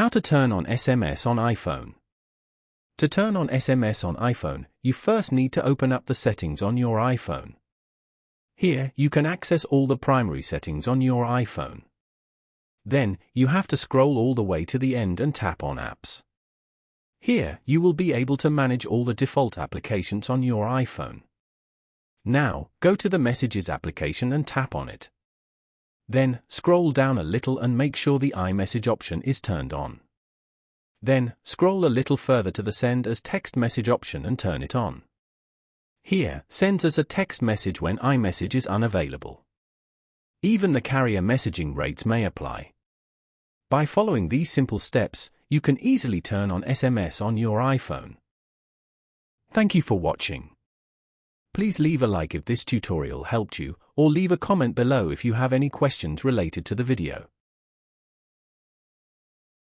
How to turn on SMS on iPhone. To turn on SMS on iPhone, you first need to open up the settings on your iPhone. Here, you can access all the primary settings on your iPhone. Then, you have to scroll all the way to the end and tap on Apps. Here, you will be able to manage all the default applications on your iPhone. Now, go to the Messages application and tap on it. Then, scroll down a little and make sure the iMessage option is turned on. Then, scroll a little further to the Send as Text Message option and turn it on. Here, sends us a text message when iMessage is unavailable. Even the carrier messaging rates may apply. By following these simple steps, you can easily turn on SMS on your iPhone. Thank you for watching. Please leave a like if this tutorial helped you, or leave a comment below if you have any questions related to the video.